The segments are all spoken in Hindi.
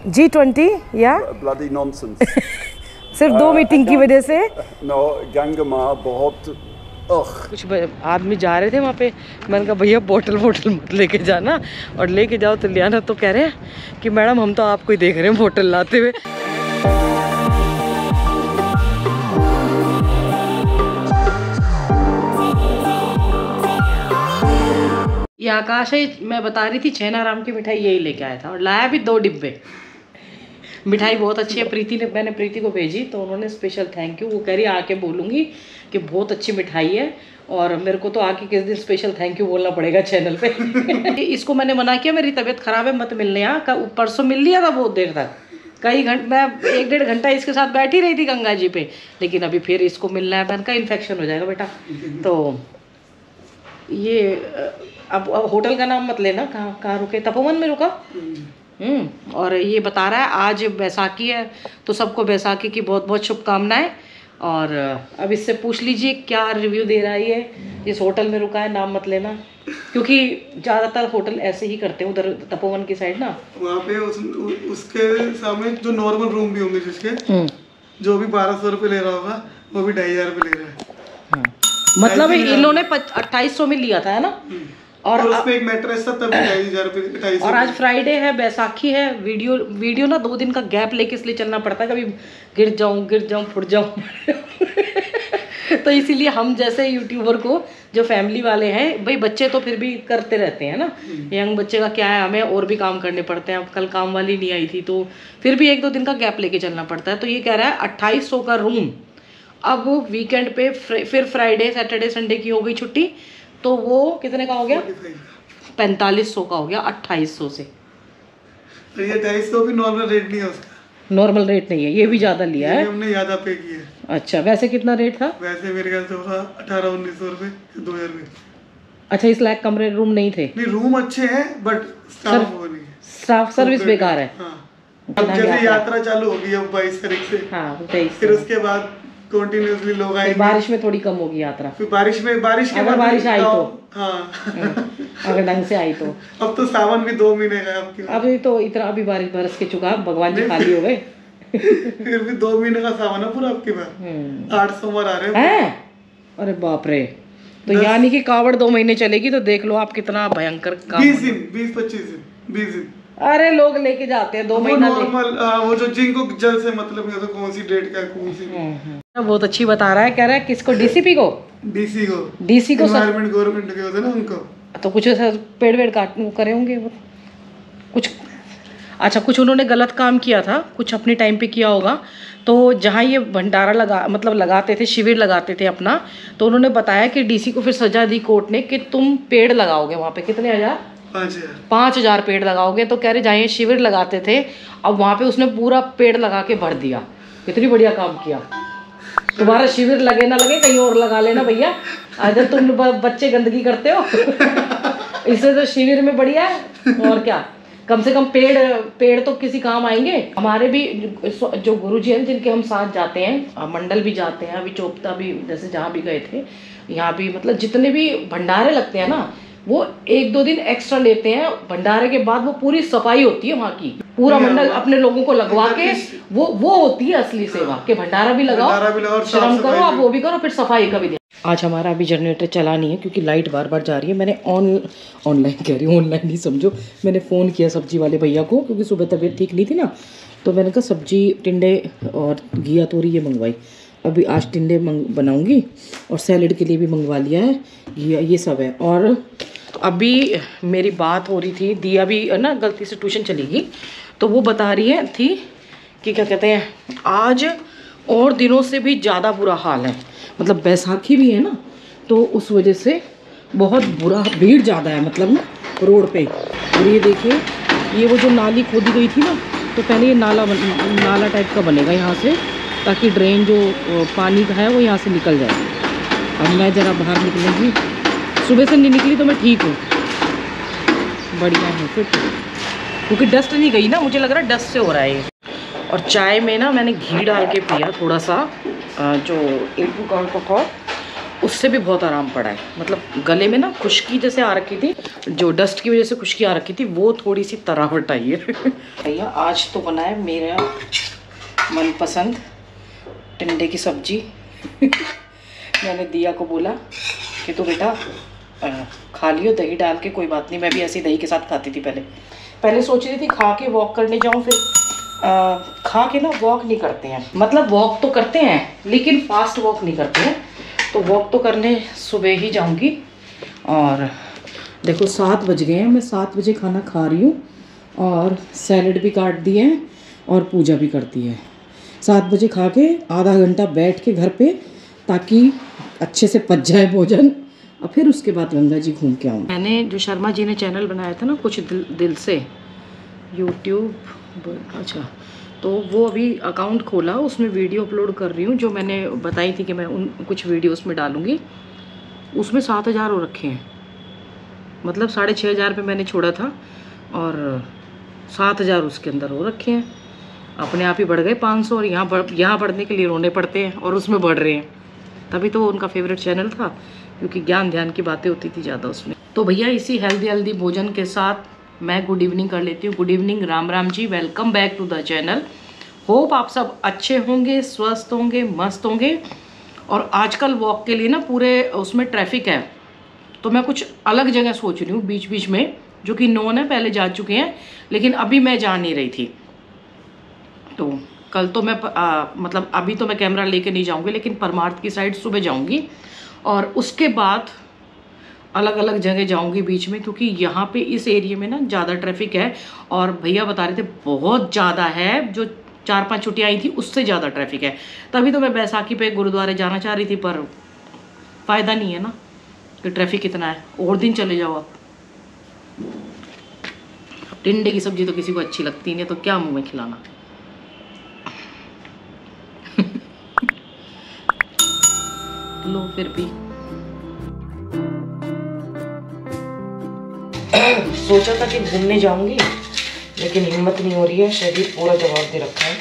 G20 या bloody nonsense. सिर्फ 2 मीटिंग की वजह से। No, गंगमा बहुत कुछ आदमी जा रहे थे वहाँ पे, मैंने कहा भैया बोतल मत लेके जाना, और लेके जाओ तो ले आना। तो कह रहे हैं कि मैडम हम तो आपको ही देख रहे हैं बोतल लाते हुए। ये आकाश है, मैं बता रही थी छैनाराम की मिठाई यही लेके आया था, और लाया भी 2 डिब्बे। मिठाई बहुत अच्छी है। मैंने प्रीति को भेजी तो उन्होंने स्पेशल थैंक यू, वो कह रही आके बोलूँगी कि बहुत अच्छी मिठाई है, और मेरे को तो आके किस दिन स्पेशल थैंक यू बोलना पड़ेगा चैनल पे। इसको मैंने मना किया, मेरी तबीयत खराब है, मत मिलने यहाँ। परसों मिल लिया था बहुत देर तक, कई घंटे, मैं 1-1.5 घंटा इसके साथ बैठी रही थी गंगा जी पे, लेकिन अभी फिर इसको मिलना है। मैंने कहा इन्फेक्शन हो जाएगा बेटा। तो ये अब होटल का नाम मत लेना, कहाँ रुके, तपोवन में रुका। और ये बता रहा है आज बैसाखी है, तो सबको बैसाखी की बहुत बहुत शुभकामनाएं। और अब इससे पूछ लीजिए क्या रिव्यू दे रहा है ये, इस होटल में रुका है, नाम मत लेना, क्योंकि ज़्यादातर होटल ऐसे ही करते हैं उधर तपोवन की साइड ना। वहाँ पे उसके सामने जो नॉर्मल रूम भी होंगे जिसके जो भी 1200 रुपये ले रहा होगा, वो भी 2500 रुपये ले रहा है। मतलब इन्होंने 2800 में लिया था, है ना। और उसमें एक मैट्रेस था, तब 2500 रुपये। और आज फ्राइडे है, बैसाखी है। वीडियो ना 2 दिन का गैप लेके इसलिए चलना पड़ता है, कभी गिर जाऊं फुट जाऊं। तो इसीलिए हम जैसे यूट्यूबर को, जो फैमिली वाले हैं भाई, बच्चे तो फिर भी करते रहते हैं ना, यंग बच्चे का क्या है, हमें और भी काम करने पड़ते हैं। अब कल काम वाली नहीं आई थी, तो फिर भी 1-2 दिन का गैप लेके चलना पड़ता है। तो ये कह रहा है 2800 का रूम। अब वीकेंड पे फिर फ्राइडे सैटरडे संडे की हो गई छुट्टी, तो वो कितने का हो गया? 4500 का हो गया 2800 से। तो ये 250 भी नॉर्मल रेट नहीं है उसका, नॉर्मल रेट नहीं है, ये भी ज़्यादा लिया है, हमने ज़्यादा पे किया है। अच्छा, वैसे कितना रेट था? वैसे मेरे ख्याल से होगा 1800-1900 रुपये, 2000 रुपये। अच्छा, इस लायक कमरे रूम नहीं थे? नहीं, रूम अच्छे हैं बट स्टाफ वो नहीं है, स्टाफ सर्विस बेकार है। हाँ। अब जैसे यात्रा चालू होगी अब 22 तारीख से, हाँ 23, फिर उसके बाद कंटिन्यूअसली लोग आएंगे। बारिश में थोड़ी कम होगी यात्रा, फिर बारिश के अगर बाद बारिश आई तो, हाँ। अगर ढंग से आई तो। अब तो सावन भी 2 महीने का है अभी तो इतना, अभी बारिश बरस के चुका, भगवान जी खाली हो गए। फिर भी 2 महीने का सावन है पूरा आपके पास। 8 सोमवार आ रहे हैं। अरे बाप रे, तो यानी कि कावड़ 2 महीने चलेगी, तो देख लो आप कितना भयंकर काम। 20-25 दिन 20 दिन। अरे लोग लेके जाते हैं 2 महीना नॉर्मल, वो जो जिनको जल से मतलब नहीं होता कौन सी डेट का कौन सी। बहुत अच्छी बता रहा है, कह रहा है किसको, डीसीपी को, डीसी को एनवायरमेंट गवर्नमेंट के होते हैं ना उनको, तो कुछ पेड़ वेड़ काट करे होंगे वो कुछ। अच्छा, कुछ उन्होंने गलत काम किया था, कुछ अपने टाइम पे किया होगा। तो जहाँ ये भंडारा लगाते थे, शिविर लगाते थे अपना, तो उन्होंने बताया कि डीसी को फिर सजा दी कोर्ट ने कि तुम पेड़ लगाओगे वहाँ पे, कितने हजार, 5000 पेड़ लगाओगे। तो कह रहे जहाँ ये शिविर लगाते थे, अब वहाँ पे उसने पूरा पेड़ लगा के भर दिया। कितनी बढ़िया काम किया। तुम्हारा शिविर लगे ना लगे, कहीं और लगा लेना भैया, अगर तुम बच्चे गंदगी करते हो। इससे तो शिविर में बढ़िया है, और क्या, कम से कम पेड़ तो किसी काम आएंगे। हमारे भी जो गुरुजी हैं जिनके हम साथ जाते हैं, मंडल भी जाते हैं, अभी चोपता भी, जैसे जहाँ भी गए थे, यहाँ भी मतलब जितने भी भंडारे लगते हैं ना, वो 1-2 दिन एक्स्ट्रा लेते हैं। भंडारे के बाद वो पूरी सफाई होती है वहाँ की, पूरा मंडल अपने लोगों को लगवा के, वो होती है असली सेवा कि भंडारा भी लगाओ, श्रम करो, आप वो भी करो, फिर सफाई का भी। आज हमारा अभी जनरेटर चला नहीं है क्योंकि लाइट बार बार जा रही है। मैंने ऑनलाइन कह रही हूँ, ऑनलाइन नहीं समझो, मैंने फ़ोन किया सब्जी वाले भैया को, क्योंकि सुबह तबीयत ठीक नहीं थी ना, तो मैंने कहा सब्जी, टिंडे और घिया तोरी ये मंगवाई। अभी आज टिंडे बनाऊँगी, और सैलेड के लिए भी मंगवा लिया है, ये सब है। और अभी मेरी बात हो रही थी, दिया भी ना गलती से ट्यूशन चली गई, तो वो बता रही थी कि क्या कहते हैं, आज और दिनों से भी ज़्यादा बुरा हाल है, मतलब बैसाखी भी है ना, तो उस वजह से बहुत बुरा, भीड़ ज़्यादा है मतलब ना रोड पे। और ये देखिए, ये वो जो नाली खोदी गई थी ना, तो पहले ये नाला टाइप का बनेगा यहाँ से, ताकि ड्रेन जो पानी का है वो यहाँ से निकल जाए। अब मैं ज़रा बाहर निकलूँगी, सुबह से नहीं निकली तो मैं ठीक हूँ, बढ़िया है फिर, क्योंकि डस्ट नहीं गई ना, मुझे लग रहा है डस्ट से हो रहा है ये। और चाय में ना मैंने घी डाल के पिया थोड़ा सा, जो इल्पू का उससे भी बहुत आराम पड़ा है। मतलब गले में ना खुश्की जैसे आ रखी थी, जो डस्ट की वजह से खुश्की आ रखी थी, वो थोड़ी सी तरावट आई है। भैया आज तो बना है मेरा मनपसंद टिंडे की सब्जी। मैंने दिया को बोला कि तो बेटा खा लियो दही डाल के, कोई बात नहीं, मैं भी ऐसे दही के साथ खाती थी पहले सोच रही थी खा के वॉक करने जाऊँ, फिर खा के ना वॉक नहीं करते हैं, मतलब वॉक तो करते हैं लेकिन फास्ट वॉक नहीं करते हैं। तो वॉक तो करने सुबह ही जाऊंगी। और देखो 7 बज गए हैं, मैं 7 बजे खाना खा रही हूँ और सैलड भी काट दिए हैं और पूजा भी कर दी है। 7 बजे खा के आधा घंटा बैठ के घर पे, ताकि अच्छे से पच जाए भोजन, और फिर उसके बाद गंगा जी घूम के आऊँ। मैंने जो शर्मा जी ने चैनल बनाया था ना कुछ दिल से यूट्यूब, अच्छा, तो वो अभी अकाउंट खोला, उसमें वीडियो अपलोड कर रही हूँ, जो मैंने बताई थी कि मैं उन कुछ वीडियोस में डालूँगी। उसमें 7,000 हो रखे हैं, मतलब 6,500 पे मैंने छोड़ा था और 7,000 उसके अंदर हो रखे हैं। अपने आप ही बढ़ गए 500, और यहाँ बढ़ने के लिए रोने पड़ते हैं और उसमें बढ़ रहे हैं। तभी तो उनका फेवरेट चैनल था, क्योंकि ज्ञान ध्यान की बातें होती थी ज़्यादा उसमें। तो भैया इसी हेल्दी भोजन के साथ मैं गुड इवनिंग कर लेती हूँ। Good evening, Ram Ram ji, welcome back to the channel. Hope आप सब अच्छे होंगे, स्वस्थ होंगे, मस्त होंगे। और आजकल वॉक के लिए ना पूरे उसमें ट्रैफिक है, तो मैं कुछ अलग जगह सोच रही हूँ बीच बीच में, जो कि नोन है, पहले जा चुके हैं, लेकिन अभी मैं जा नहीं रही थी। तो कल तो मैं मतलब अभी तो मैं कैमरा लेके नहीं जाऊँगी, लेकिन परमार्थ की साइड सुबह जाऊँगी और उसके बाद अलग अलग जगह जाऊंगी बीच में, क्योंकि यहाँ पे इस एरिया में ना ज़्यादा ट्रैफिक है। और भैया बता रहे थे बहुत ज़्यादा है, जो 4-5 छुट्टियाँ आई थी उससे ज़्यादा ट्रैफिक है। तभी तो मैं बैसाखी पे गुरुद्वारे जाना चाह रही थी, पर फ़ायदा नहीं है ना कि ट्रैफिक कितना है, और दिन चले जाओ आप। टिंडे की सब्जी तो किसी को अच्छी लगती नहीं, तो क्या मुँह में खिलाना। लो फिर भी सोचा था कि घूमने जाऊंगी, लेकिन हिम्मत नहीं हो रही है, शरीर पूरा जवाब दे रखा है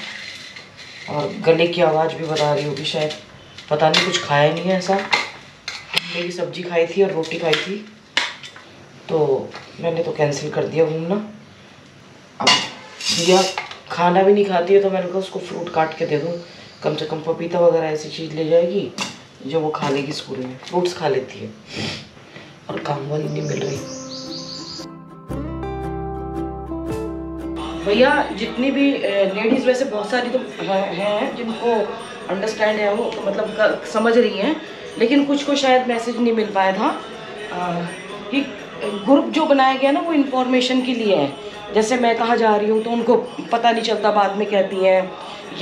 और गले की आवाज़ भी बता रही होगी शायद, पता नहीं, कुछ खाया नहीं है ऐसा। मेरी सब्जी खाई थी और रोटी खाई थी, तो मैंने तो कैंसिल कर दिया घूमना। अब दिया खाना भी नहीं खाती है, तो मैंने कहा उसको फ्रूट काट के दे दूँ, कम से कम पपीता वगैरह ऐसी चीज़ ले जाएगी जो वो खा लेगी स्कूल में। फ्रूट्स खा लेती है, और काम वाली नहीं मिल रही। भैया जितनी भी लेडीज़, वैसे बहुत सारी तो हैं जिनको अंडरस्टैंड है, वो मतलब समझ रही हैं, लेकिन कुछ को शायद मैसेज नहीं मिल पाया था कि ग्रुप जो बनाया गया ना वो इन्फॉर्मेशन के लिए है। जैसे मैं कहाँ जा रही हूँ तो उनको पता नहीं चलता, बाद में कहती हैं,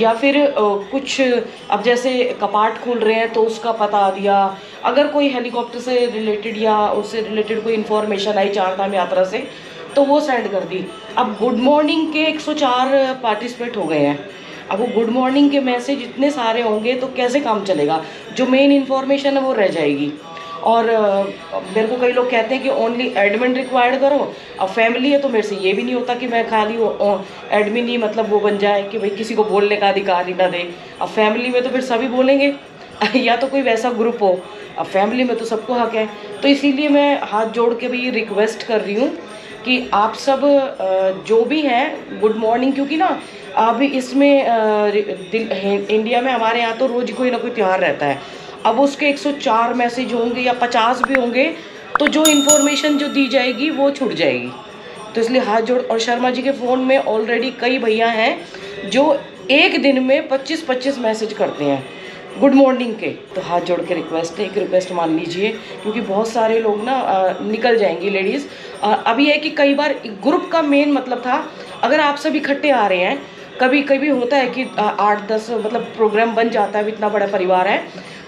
या फिर कुछ अब जैसे कपाट खोल रहे हैं तो उसका बता दिया। अगर कोई हेलीकॉप्टर से रिलेटेड या उससे रिलेटेड कोई इन्फॉर्मेशन आई 4 धाम यात्रा से, तो वो सेंड कर दी। अब गुड मॉर्निंग के 104 पार्टिसिपेट हो गए हैं। अब वो गुड मॉर्निंग के मैसेज इतने सारे होंगे तो कैसे काम चलेगा, जो मेन इन्फॉर्मेशन है वो रह जाएगी। और मेरे को कई लोग कहते हैं कि ओनली एडमिन रिक्वायर्ड करो। अब फैमिली है तो मेरे से ये भी नहीं होता कि मैं खाली एडमिन ही मतलब वो बन जाए कि भाई किसी को बोलने का अधिकार ही ना दे। अब फैमिली में तो फिर सभी बोलेंगे या तो कोई वैसा ग्रुप हो। अब फैमिली में तो सबको हक है, तो इसीलिए मैं हाथ जोड़ के भी रिक्वेस्ट कर रही हूँ कि आप सब जो भी हैं गुड मॉर्निंग, क्योंकि ना अभी इसमें इंडिया में हमारे यहाँ तो रोज़ कोई ना कोई त्यौहार रहता है। अब उसके 104 मैसेज होंगे या 50 भी होंगे, तो जो इन्फॉर्मेशन जो दी जाएगी वो छूट जाएगी। तो इसलिए हाथ जोड़। और शर्मा जी के फ़ोन में ऑलरेडी कई भैया हैं जो एक दिन में 25-25 मैसेज करते हैं गुड मॉर्निंग के। तो हाथ जोड़ के रिक्वेस्ट है, एक रिक्वेस्ट मान लीजिए, क्योंकि बहुत सारे लोग ना निकल जाएंगी लेडीज़। अभी है कि कई बार ग्रुप का मेन मतलब था, अगर आप सब इकट्ठे आ रहे हैं, कभी कभी होता है कि 8-10 मतलब प्रोग्राम बन जाता है, इतना बड़ा परिवार है,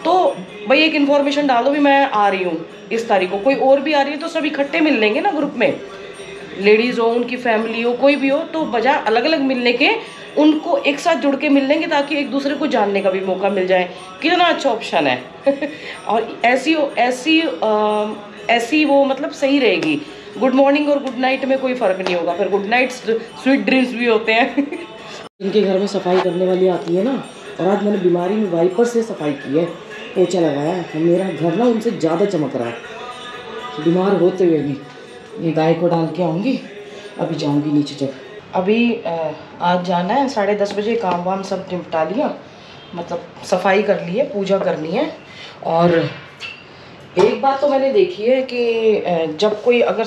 तो भाई एक इन्फॉर्मेशन डाल दो भी मैं आ रही हूँ इस तारीख को, कोई और भी आ रही है, तो सब इकट्ठे मिल लेंगे ना ग्रुप में, लेडीज़ हो, उनकी फैमिली हो, कोई भी हो, तो बजाय अलग अलग मिलने के उनको एक साथ जुड़ के मिल लेंगे, ताकि एक दूसरे को जानने का भी मौका मिल जाए। कितना अच्छा ऑप्शन है और ऐसी वो मतलब सही रहेगी। गुड मॉर्निंग और गुड नाइट में कोई फ़र्क नहीं होगा, फिर गुड नाइट स्वीट ड्रीम्स भी होते हैं। इनके घर में सफाई करने वाली आती है ना, और आज मैंने बीमारी में वाइपर से सफाई की है, पोछा लगाया तो मेरा घर ना उनसे ज़्यादा चमक रहा है, बीमार होते हुए भी। ये गाय को डाल के आऊँगी, अभी जाऊँगी नीचे। जब अभी आज जाना है 10:30 बजे, काम वाम सब निपटा लिया, मतलब सफाई कर ली है, पूजा करनी है। और एक बात तो मैंने देखी है कि जब कोई अगर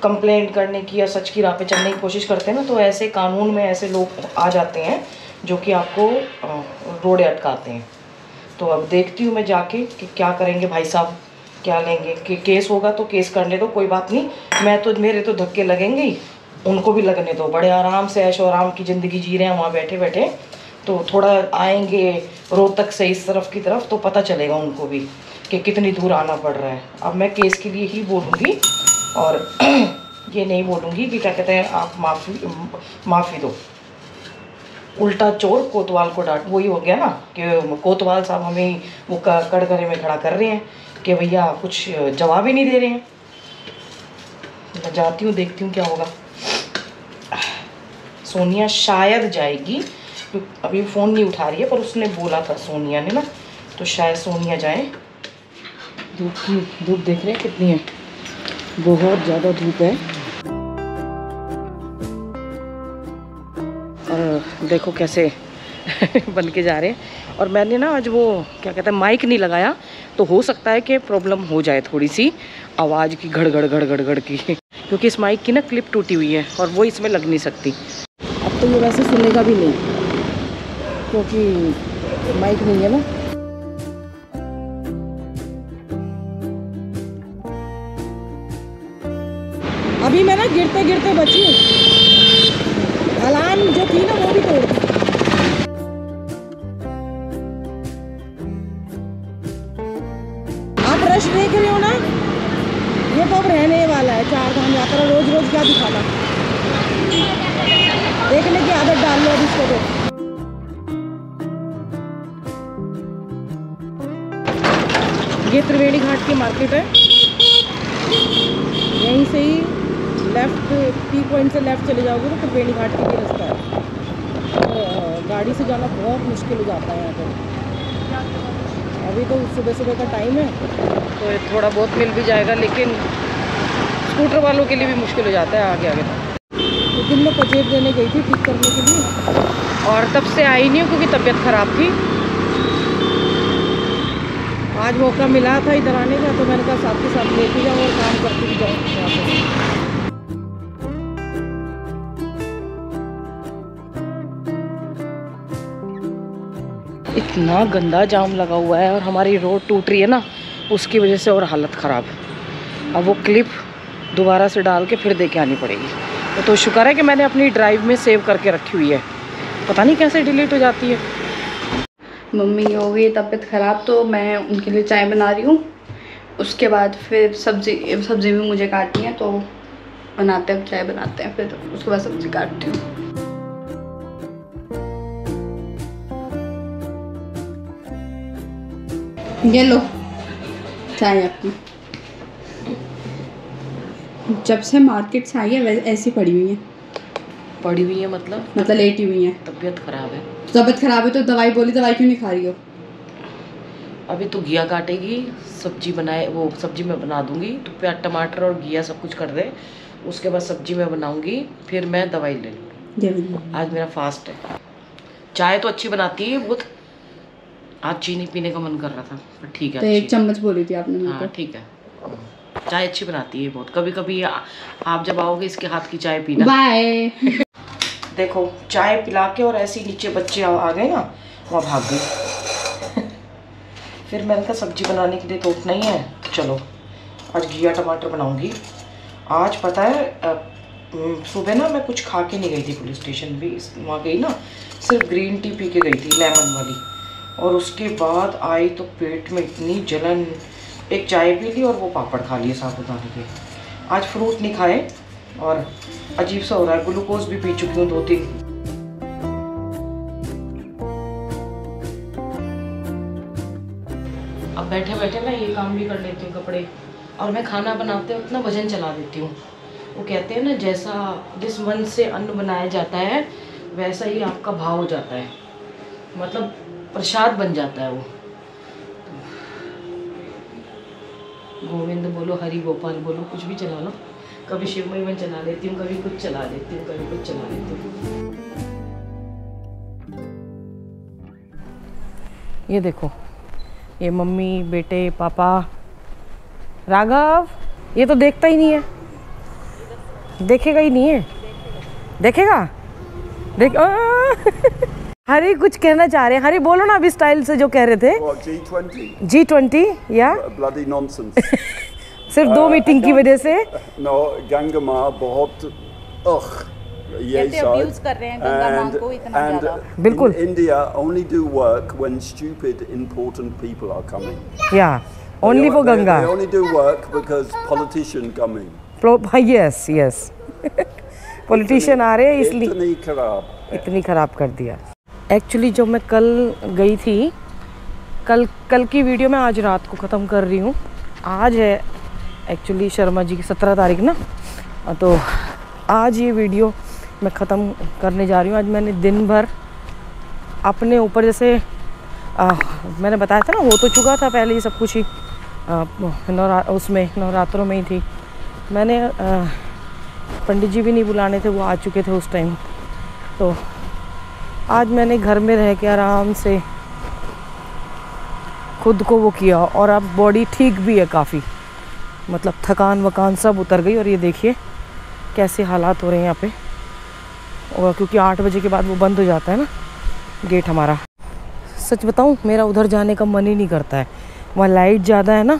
कंप्लेंट करने की या सच की राह पे चलने की कोशिश करते हैं ना, तो ऐसे कानून में ऐसे लोग आ जाते हैं जो कि आपको रोड़े अटकाते हैं। तो अब देखती हूँ मैं जाके कि क्या करेंगे भाई साहब, क्या लेंगे। कि केस होगा तो केस करने दो, कोई बात नहीं, मैं तो, मेरे तो धक्के लगेंगे ही, उनको भी लगने दो। बड़े आराम से ऐशो आराम की ज़िंदगी जी रहे हैं वहाँ बैठे बैठे, तो थोड़ा आएंगे रोहतक से इस तरफ की तरफ तो पता चलेगा उनको भी कि कितनी दूर आना पड़ रहा है। अब मैं केस के लिए ही बोलूँगी और ये नहीं बोलूँगी कि क्या कहते हैं आप माफ़ी दो। उल्टा चोर कोतवाल को डांट, वही हो गया ना कि कोतवाल साहब हमें वो कटघरे में खड़ा कर रहे हैं कि भैया कुछ जवाब ही नहीं दे रहे हैं। मैं जाती हूँ, देखती हूँ क्या होगा। सोनिया शायद जाएगी, अभी फ़ोन नहीं उठा रही है, पर उसने बोला था सोनिया ने ना, तो शायद सोनिया जाए। धूप देख रहे हैं कितनी है, बहुत ज़्यादा धूप है। और देखो कैसे बन के जा रहे हैं। और मैंने ना आज वो क्या कहते हैं माइक नहीं लगाया, तो हो सकता है कि प्रॉब्लम हो जाए थोड़ी सी आवाज़ की, घड़ की, क्योंकि इस माइक की ना क्लिप टूटी हुई है और वो इसमें लग नहीं सकती। अब तो ये वैसे सुनेगा भी नहीं क्योंकि माइक नहीं है ना। अभी मैं ना गिरते गिरते बची हूँ, अलार्म जो थी ना वो भी तोड़ दी। आप रश देख रहे हो ना, ये तो अब रहने वाला है। 4 धाम यात्रा रोज रोज क्या दिखाना, देखने की आदत डाल लो अब इसको। तो ये त्रिवेणी घाट की मार्केट है, यहीं से ही लेफ़्ट टी पॉइंट से लेफ़्ट चले जाओगे तो त्रिवेणी घाट के लिए रास्ता है। तो गाड़ी से जाना बहुत मुश्किल हो जाता है यहाँ पर। अभी तो सुबह सुबह का टाइम है तो थोड़ा बहुत मिल भी जाएगा, लेकिन स्कूटर वालों के लिए भी मुश्किल हो जाता है आगे आगे। तो दिन में पचेट देने गई थी ठीक करने के लिए, और तब से आई नहीं हूँ क्योंकि तबीयत ख़राब थी। आज मौका मिला था इधर आने का, तो मैंने कहा साथ के साथ लेके जाऊँ और काम करती भी जाऊँ। इतना गंदा जाम लगा हुआ है और हमारी रोड टूट रही है ना, उसकी वजह से और हालत ख़राब। अब वो क्लिप दोबारा से डाल के फिर दे के आनी पड़ेगी। तो शुक्र है कि मैंने अपनी ड्राइव में सेव करके रखी हुई है, पता नहीं कैसे डिलीट हो जाती है। मम्मी की हो गई तबीयत ख़राब, तो मैं उनके लिए चाय बना रही हूँ। उसके बाद फिर सब्ज़ी भी मुझे काटनी है, तो बनाते हैं, चाय बनाते हैं, फिर उसके बाद सब्ज़ी काटती हूँ। ये लो चाय आपकी। जब से मार्केट से आई है वैसे ऐसी पड़ी हुई है। पड़ी हुई है मतलब लेटी हुई है। तबीयत ख़राब है। तबीयत ख़राब है तो दवाई बोली, दवाई क्यों नहीं खा रही हो? अभी तो घिया काटेगी, सब्जी बनाए, वो सब्जी मैं बना दूंगी। तो प्याज टमाटर और घिया सब कुछ कर दे, उसके बाद सब्जी मैं बनाऊंगी, फिर मैं दवाई ले लूँगी। आज मेरा फास्ट है। चाय तो अच्छी बनाती है बहुत, आज चीनी पीने का मन कर रहा था पर ठीक है। तो 1 चम्मच बोली थी आपने मेरे को। हाँ ठीक है, चाय अच्छी बनाती है बहुत। कभी कभी आप जब आओगे इसके हाथ की चाय पीना। बाय। देखो चाय पिला के और ऐसे ही नीचे बच्चे आ गए ना, वहाँ भाग गए। फिर मैंने कहा सब्जी बनाने के लिए तो उठना ही है, तो चलो आज घिया टमाटर बनाऊंगी। आज पता है सुबह ना मैं कुछ खा के नहीं गई थी पुलिस स्टेशन भी, वहाँ गई ना सिर्फ ग्रीन टी पी के गई थी, लेमन वाली। और उसके बाद आई तो पेट में इतनी जलन, एक चाय पी ली और वो पापड़ खा लिए साबुदाने के। आज फ्रूट नहीं खाए और अजीब सा हो रहा है, ग्लूकोज भी पी चुकी हूँ 2-3। अब बैठे बैठे ना ये काम भी कर लेती हूँ, कपड़े, और मैं खाना बनाते वक्त ना भजन चला देती हूँ। वो कहते हैं ना जैसा जिस मन से अन्न बनाया जाता है वैसा ही आपका भाव हो जाता है, मतलब प्रसाद बन जाता है वो। गोविंद बोलो, हरि गोपाल बोलो, कुछ भी चला लो। कभी शिवमय वन चला लेती हूँ, कभी कुछ चला लेती हूँ, कभी कुछ चला लेती हूँ। ये देखो, ये मम्मी, बेटे, पापा। राघव ये तो देखता ही नहीं है, देखेगा ही नहीं है, देखेगा देख हरी कुछ कहना चाह रहे हैं। हरी बोलो ना अभी स्टाइल से जो कह रहे थे। What, G20? G20 या Bloody nonsense. सिर्फ 2 मीटिंग की वजह से। No, गंगा माँ बहुत ये abuse कर रहे हैं गंगा माँ को इतना ज़्यादा। बिल्कुल। India only do work when stupid important people are coming. या only for Ganga. They only do work because politician coming. Yes yes politician आ रहे हैं इसलिए इतनी खराब। इतनी ख़राब कर दिया। एक्चुअली जब मैं कल गई थी, कल की वीडियो मैं आज रात को ख़त्म कर रही हूँ। आज है एक्चुअली शर्मा जी की 17 तारीख ना, तो आज ये वीडियो मैं ख़त्म करने जा रही हूँ। आज मैंने दिन भर अपने ऊपर जैसे मैंने बताया था ना, हो तो चुका था पहले ये सब कुछ ही उसमें नवरात्रों में ही थी। मैंने पंडित जी भी नहीं बुलाने थे, वो आ चुके थे उस टाइम। तो आज मैंने घर में रह के आराम से खुद को वो किया, और अब बॉडी ठीक भी है काफ़ी, मतलब थकान वकान सब उतर गई। और ये देखिए कैसे हालात हो रहे हैं यहाँ पे, और क्योंकि 8 बजे के बाद वो बंद हो जाता है ना गेट हमारा। सच बताऊँ मेरा उधर जाने का मन ही नहीं करता है, वहाँ लाइट ज़्यादा है ना,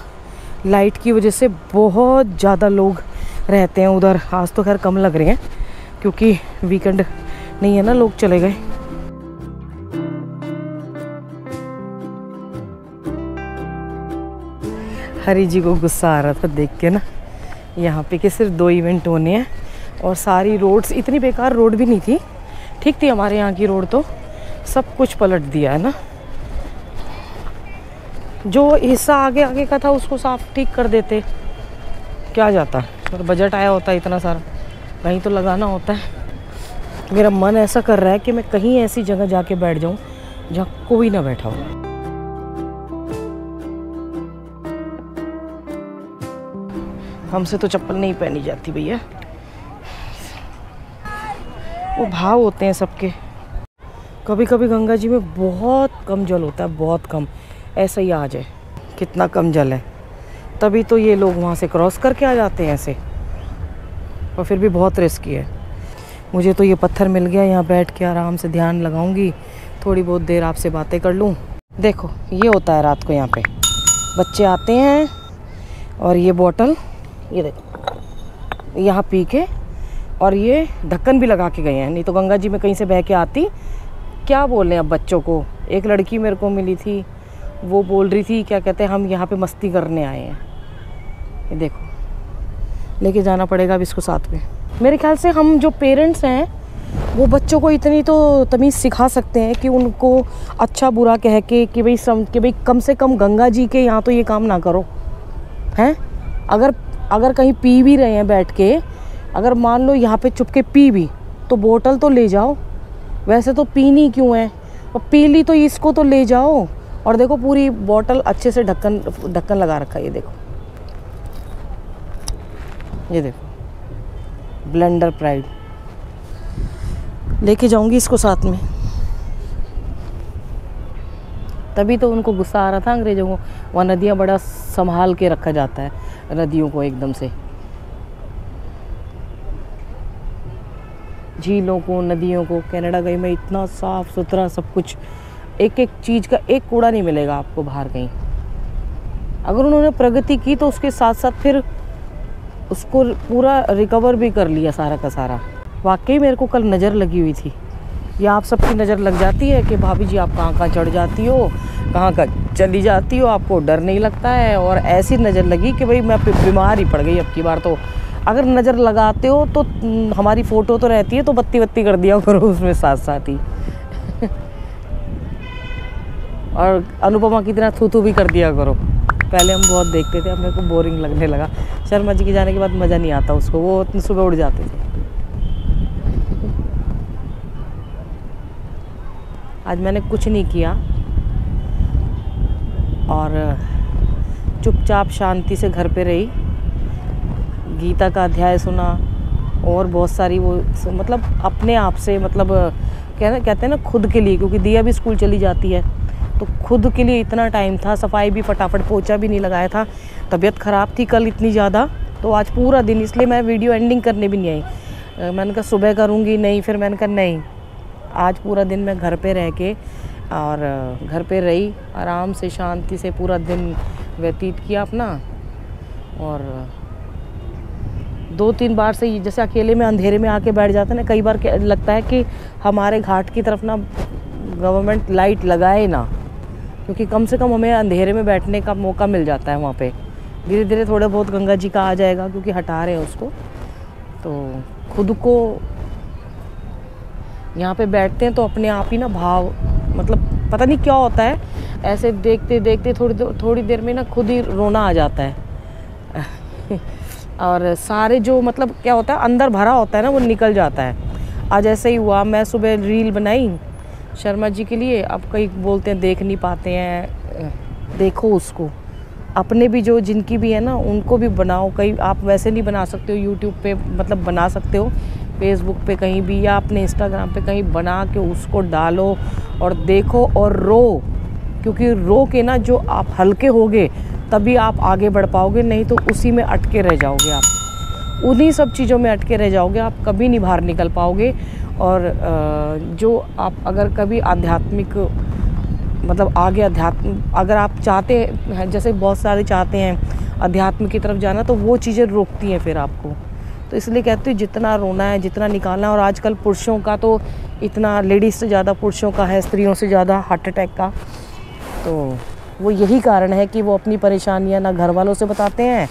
लाइट की वजह से बहुत ज़्यादा लोग रहते हैं उधर। आज तो खैर कम लग रहे हैं क्योंकि वीकेंड नहीं है ना, लोग चले गए। हरी जी को गुस्सा आ रहा था देख के ना, यहाँ पे कि सिर्फ 2 इवेंट होने हैं और सारी रोड्स, इतनी बेकार रोड भी नहीं थी, ठीक थी हमारे यहाँ की रोड, तो सब कुछ पलट दिया है ना। जो हिस्सा आगे आगे का था उसको साफ ठीक कर देते, क्या जाता, मतलब बजट आया होता है इतना सारा, कहीं तो लगाना होता है। मेरा मन ऐसा कर रहा है कि मैं कहीं ऐसी जगह जाके बैठ जाऊं जहाँ कोई ना बैठा हो। हमसे तो चप्पल नहीं पहनी जाती भैया, वो भाव होते हैं सबके। कभी कभी गंगा जी में बहुत कम जल होता है, बहुत कम, ऐसा ही आ जाए कितना कम जल है, तभी तो ये लोग वहाँ से क्रॉस करके आ जाते हैं ऐसे, और फिर भी बहुत रिस्की है। मुझे तो ये पत्थर मिल गया, यहाँ बैठ के आराम से ध्यान लगाऊंगी, थोड़ी बहुत देर आपसे बातें कर लूँ। देखो ये होता है रात को यहाँ पे, बच्चे आते हैं और ये बोतल, ये देखो यहाँ पी के, और ये ढक्कन भी लगा के गए हैं, नहीं तो गंगा जी में कहीं से बह के आती। क्या बोल रहे हैं अब बच्चों को। एक लड़की मेरे को मिली थी, वो बोल रही थी क्या कहते हैं हम यहाँ पे मस्ती करने आए हैं। ये देखो लेके जाना पड़ेगा अब इसको साथ में। मेरे ख्याल से हम जो पेरेंट्स हैं वो बच्चों को इतनी तो तमीज़ सिखा सकते हैं कि उनको अच्छा बुरा कह के कि भाई कम से कम गंगा जी के यहाँ तो ये काम ना करो, हैं। अगर कहीं पी भी रहे हैं बैठ के, अगर मान लो यहाँ पे चुप के पी भी, तो बोतल तो ले जाओ, वैसे तो पीनी क्यों है, और पी ली तो इसको तो ले जाओ। और देखो पूरी बोतल अच्छे से ढक्कन लगा रखा है, ये देखो ब्लेंडर प्राइड, लेके जाऊंगी इसको साथ में। तभी तो उनको गुस्सा आ रहा था अंग्रेजों को, वहाँ नदियाँ बड़ा संभाल के रखा जाता है, नदियों को एकदम से, झीलों को, नदियों को। कनाडा गई मैं, इतना साफ सुथरा सब कुछ, एक एक चीज़ का एक कूड़ा नहीं मिलेगा आपको बाहर कहीं। अगर उन्होंने प्रगति की तो उसके साथ साथ फिर उसको पूरा रिकवर भी कर लिया सारा का सारा। वाकई मेरे को कल नज़र लगी हुई थी, या आप सबकी नज़र लग जाती है कि भाभी जी आप कहाँ कहाँ चढ़ जाती हो, कहाँ कहाँ चली जाती हो, आपको डर नहीं लगता है। और ऐसी नज़र लगी कि भाई मैं बीमार ही पड़ गई अब की बार। तो अगर नज़र लगाते हो तो हमारी फ़ोटो तो रहती है, तो बत्ती कर दिया करो उसमें साथ साथ ही और अनुपमा की तरह थू भी कर दिया करो। पहले हम बहुत देखते थे, अब मेरे को बोरिंग लगने लगा। शर्मा जी के जाने के बाद मज़ा नहीं आता उसको, वो सुबह उठ जाते थे। आज मैंने कुछ नहीं किया और चुपचाप शांति से घर पे रही, गीता का अध्याय सुना और बहुत सारी वो मतलब अपने आप से मतलब कहते हैं ना खुद के लिए, क्योंकि दिया भी स्कूल चली जाती है तो खुद के लिए इतना टाइम था। सफाई भी फटाफट, पोछा भी नहीं लगाया था, तबीयत ख़राब थी कल इतनी ज़्यादा, तो आज पूरा दिन, इसलिए मैं वीडियो एंडिंग करने भी नहीं आई। मैंने कहा सुबह करूँगी, नहीं, फिर मैंने कहा नहीं, आज पूरा दिन मैं घर पे रह के और घर पे रही, आराम से शांति से पूरा दिन व्यतीत किया अपना। और 2-3 बार से जैसे अकेले में अंधेरे में आके बैठ जाता है ना, कई बार लगता है कि हमारे घाट की तरफ ना गवर्नमेंट लाइट लगाए ना, क्योंकि कम से कम हमें अंधेरे में बैठने का मौका मिल जाता है वहाँ पे। धीरे धीरे थोड़ा बहुत गंगा जी का आ जाएगा, क्योंकि हटा रहे हैं उसको। तो खुद को यहाँ पे बैठते हैं तो अपने आप ही ना भाव, मतलब पता नहीं क्या होता है, ऐसे देखते देखते थोड़ी देर में ना खुद ही रोना आ जाता है और सारे जो मतलब क्या होता है अंदर भरा होता है ना, वो निकल जाता है। आज ऐसे ही हुआ, मैं सुबह रील बनाई शर्मा जी के लिए। अब कई बोलते हैं देख नहीं पाते हैं, देखो उसको, अपने भी जो जिनकी भी है ना उनको भी बनाओ। कई आप वैसे नहीं बना सकते हो यूट्यूब पे, मतलब बना सकते हो फेसबुक पे कहीं भी, या अपने इंस्टाग्राम पे कहीं बना के उसको डालो और देखो और रो, क्योंकि रो के ना जो आप हल्के होगे तभी आप आगे बढ़ पाओगे, नहीं तो उसी में अटके रह जाओगे, आप उन्हीं सब चीज़ों में अटके रह जाओगे, आप कभी नहीं बाहर निकल पाओगे। और जो आप अगर कभी आध्यात्मिक मतलब आगे अध्यात्म अगर आप चाहते हैं, जैसे बहुत सारे चाहते हैं अध्यात्म की तरफ जाना, तो वो चीज़ें रोकती हैं फिर आपको। तो इसलिए कहती हूँ जितना रोना है, जितना निकालना है। और आजकल पुरुषों का तो इतना, लेडीज़ से ज़्यादा पुरुषों का है, स्त्रियों से ज़्यादा हार्ट अटैक का। तो वो यही कारण है कि वो अपनी परेशानियाँ ना घर वालों से बताते हैं,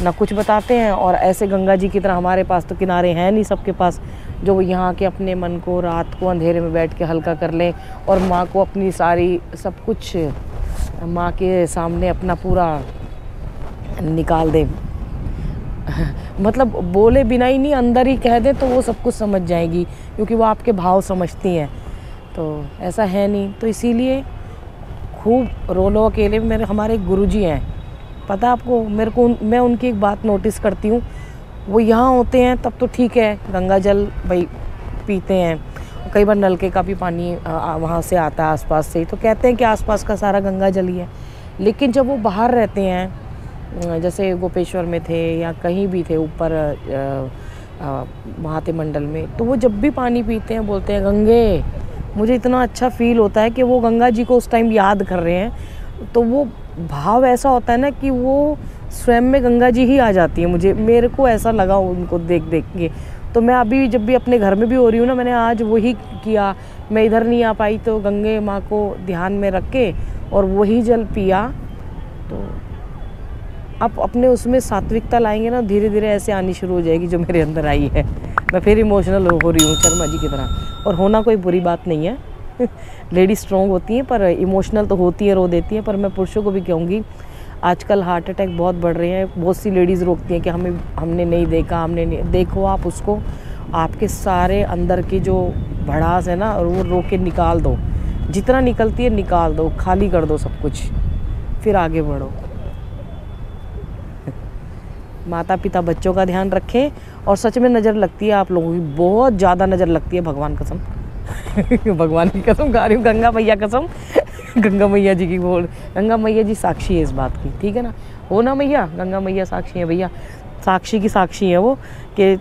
ना कुछ बताते हैं। और ऐसे गंगा जी की तरह हमारे पास तो किनारे हैं नहीं सबके पास, जो वो यहाँ के अपने मन को रात को अंधेरे में बैठ के हल्का कर लें और माँ को अपनी सारी सब कुछ माँ के सामने अपना पूरा निकाल दें मतलब बोले बिना ही नहीं, अंदर ही कह दें तो वो सब कुछ समझ जाएगी, क्योंकि वो आपके भाव समझती हैं। तो ऐसा है नहीं, तो इसीलिए खूब रो लो अकेले। मेरे हमारे गुरुजी हैं, पता है आपको, मेरे को मैं उनकी एक बात नोटिस करती हूँ, वो यहाँ होते हैं तब तो ठीक है, गंगा जल भाई पीते हैं, कई बार नलके का भी पानी वहाँ से आता है आसपास से, तो कहते हैं कि आसपास का सारा गंगा जल ही है। लेकिन जब वो बाहर रहते हैं, जैसे गोपेश्वर में थे या कहीं भी थे ऊपर महाते मंडल में, तो वो जब भी पानी पीते हैं बोलते हैं गंगे। मुझे इतना अच्छा फील होता है कि वो गंगा जी को उस टाइम याद कर रहे हैं, तो वो भाव ऐसा होता है ना कि वो स्वयं में गंगा जी ही आ जाती है। मेरे को ऐसा लगा उनको देख देख के। तो मैं अभी जब भी अपने घर में भी हो रही हूँ ना, मैंने आज वही किया। मैं इधर नहीं आ पाई तो गंगे माँ को ध्यान में रख के और वही जल पिया। तो आप अपने उसमें सात्विकता लाएंगे ना, धीरे धीरे ऐसे आनी शुरू हो जाएगी जो मेरे अंदर आई है। मैं फिर इमोशनल हो रही हूँ शर्मा जी की तरह, और होना कोई बुरी बात नहीं है लेडी स्ट्रॉन्ग होती हैं पर इमोशनल तो होती है, रो देती हैं। पर मैं पुरुषों को भी कहूँगी, आजकल हार्ट अटैक बहुत बढ़ रहे हैं। बहुत सी लेडीज़ रोकती हैं कि हमने नहीं देखा, हमने नहीं देखो। आप उसको, आपके सारे अंदर की जो भड़ास है ना, और वो रोक के निकाल दो, जितना निकलती है निकाल दो, खाली कर दो सब कुछ, फिर आगे बढ़ो। माता पिता बच्चों का ध्यान रखें। और सच में नज़र लगती है आप लोगों की, बहुत ज़्यादा नज़र लगती है, भगवान कसम भगवान की कसम खा रही हूँ, गंगा मैया कसम गंगा मैया जी की बोल, गंगा मैया जी साक्षी है इस बात की, ठीक है ना, हो ना मैया, गंगा मैया साक्षी है भैया, साक्षी की साक्षी है वो कि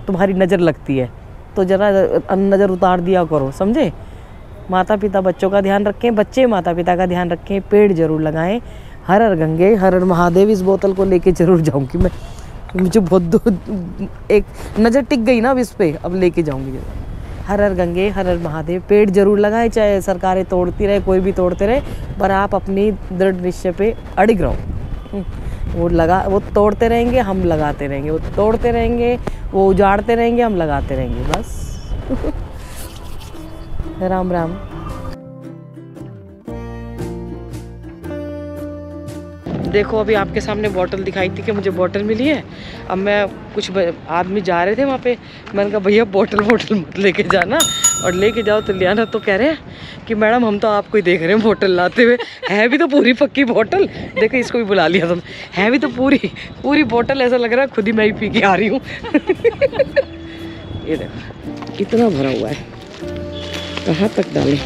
तुम्हारी नज़र लगती है, तो ज़रा नज़र उतार दिया करो, समझे। माता पिता बच्चों का ध्यान रखें, बच्चे माता पिता का ध्यान रखें, पेड़ जरूर लगाएं। हर हर गंगे हर हर महादेव, इस बोतल को लेके जरूर जाऊंगी मैं, मुझे बहुत एक नज़र टिक गई ना अब इस पे, अब लेके जाऊंगी। हर हर गंगे हर हर महादेव, पेड़ जरूर लगाएं, चाहे सरकारें तोड़ती रहे, कोई भी तोड़ते रहे, पर आप अपनी दृढ़ निश्चय पे अड़िग रहो। वो तोड़ते रहेंगे, हम लगाते रहेंगे, वो तोड़ते रहेंगे, वो उजाड़ते रहेंगे, हम लगाते रहेंगे, बस राम राम। देखो अभी आपके सामने बॉटल दिखाई थी कि मुझे बॉटल मिली है। अब मैं कुछ आदमी जा रहे थे वहाँ पे, मैंने कहा भैया बॉटल मत लेके जाना, और लेके जाओ तो लियाना तो कह रहे हैं कि मैडम हम तो आपको ही देख रहे हैं बोतल लाते हुए, है भी तो पूरी पक्की बोतल। देखो इसको भी बुला लिया तुम, है भी तो पूरी बोतल, ऐसा लग रहा है खुद ही मैं ही पी के आ रही हूँ। ये देखो कितना भरा हुआ है, कहाँ तक डालें।